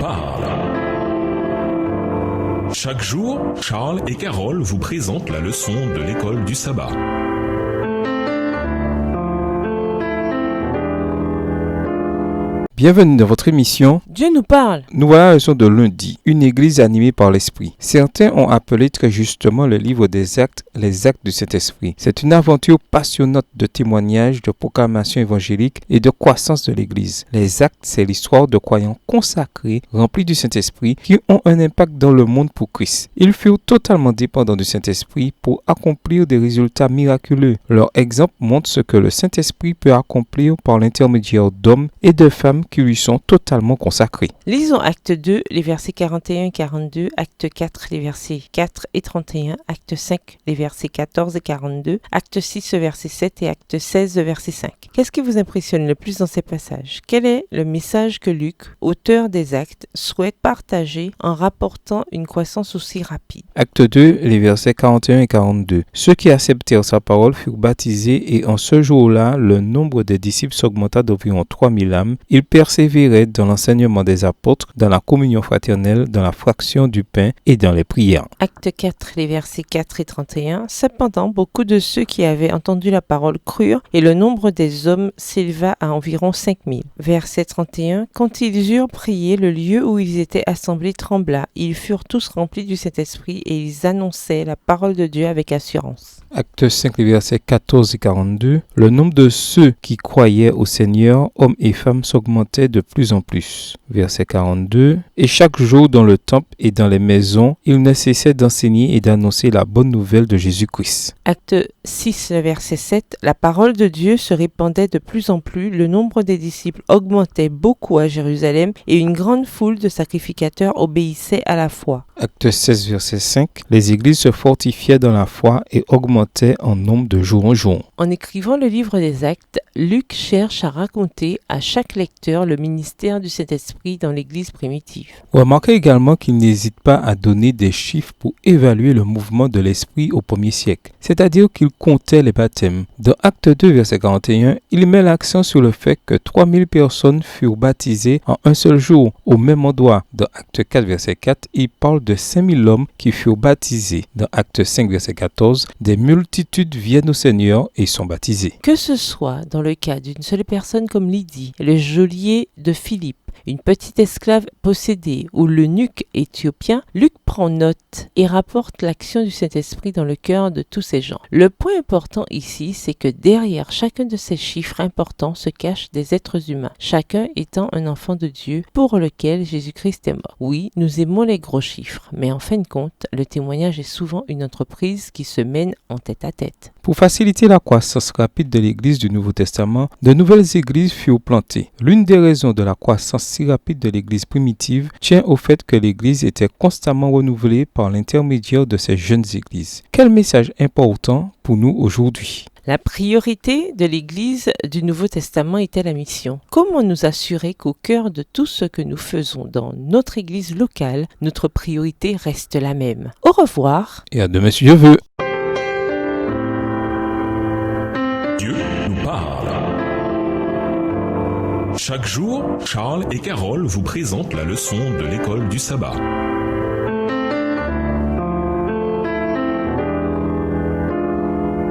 parle. Chaque jour, Charles et Carole vous présentent la leçon de l'école du sabbat. Bienvenue dans votre émission Dieu nous parle. Nous voilà à la leçon de lundi, une église animée par l'Esprit. Certains ont appelé très justement le livre des actes, les actes du Saint-Esprit. C'est une aventure passionnante de témoignages, de proclamation évangélique et de croissance de l'église. Les actes, c'est l'histoire de croyants consacrés, remplis du Saint-Esprit, qui ont un impact dans le monde pour Christ. Ils furent totalement dépendants du Saint-Esprit pour accomplir des résultats miraculeux. Leur exemple montre ce que le Saint-Esprit peut accomplir par l'intermédiaire d'hommes et de femmes qui lui sont totalement consacrés. Lisons Acte 2, les versets 41 et 42, Acte 4, les versets 4 et 31, Acte 5, les versets 14 et 42, Acte 6, verset 7 et Acte 16, verset 5. Qu'est-ce qui vous impressionne le plus dans ces passages? Quel est le message que Luc, auteur des Actes, souhaite partager en rapportant une croissance aussi rapide? Acte 2, les versets 41 et 42. Ceux qui acceptèrent sa parole furent baptisés et en ce jour-là, le nombre des disciples s'augmenta d'environ 3000 âmes. Ils persévéraient dans l'enseignement des apôtres, dans la communion fraternelle, dans la fraction du pain et dans les prières. Acte 4, les versets 4 et 31. Cependant, beaucoup de ceux qui avaient entendu la parole crurent et le nombre des hommes s'éleva à environ 5000. Verset 31. Quand ils eurent prié, le lieu où ils étaient assemblés trembla. Ils furent tous remplis du Saint-Esprit et ils annonçaient la parole de Dieu avec assurance. Acte 5, les versets 14 et 42. Le nombre de ceux qui croyaient au Seigneur, hommes et femmes, s'augmentait de plus en plus. Verset 42. Et chaque jour dans le temple et dans les maisons, ils ne cessaient d'enseigner et d'annoncer la bonne nouvelle de Jésus-Christ. Acte 6, le verset 7. La parole de Dieu se répandait de plus en plus, le nombre des disciples augmentait beaucoup à Jérusalem et une grande foule de sacrificateurs obéissait à la foi. Acte 16, verset 5. Les églises se fortifiaient dans la foi et augmentaient en nombre de jour en jour. En écrivant le livre des Actes, Luc cherche à raconter à chaque lecteur le ministère du Saint-Esprit dans l'Église primitive. Remarquez également qu'il n'hésite pas à donner des chiffres pour évaluer le mouvement de l'Esprit au 1er siècle, c'est-à-dire qu'il comptait les baptêmes. Dans Acte 2, verset 41, il met l'accent sur le fait que 3000 personnes furent baptisées en un seul jour, au même endroit. Dans Acte 4, verset 4, il parle de 5000 hommes qui furent baptisés. Dans Acte 5, verset 14, des multitudes viennent au Seigneur et sont baptisés. Que ce soit dans le cas d'une seule personne comme Lydie, le geôlier de Philippe, une petite esclave possédée ou l'eunuque éthiopien, Luc prend note et rapporte l'action du Saint-Esprit dans le cœur de tous ces gens. Le point important ici, c'est que derrière chacun de ces chiffres importants se cachent des êtres humains, chacun étant un enfant de Dieu pour lequel Jésus-Christ est mort. Oui, nous aimons les gros chiffres, mais en fin de compte, le témoignage est souvent une entreprise qui se mène en tête à tête. Pour faciliter la croissance rapide de l'Église du Nouveau Testament, de nouvelles églises furent plantées. L'une des raisons de la croissance si rapide de l'Église primitive tient au fait que l'Église était constamment renouvelée par l'intermédiaire de ces jeunes églises. Quel message important pour nous aujourd'hui? La priorité de l'Église du Nouveau Testament était la mission. Comment nous assurer qu'au cœur de tout ce que nous faisons dans notre Église locale, notre priorité reste la même? Au revoir. Et à demain si Dieu veut. Dieu nous parle. Chaque jour, Charles et Carole vous présentent la leçon de l'école du sabbat.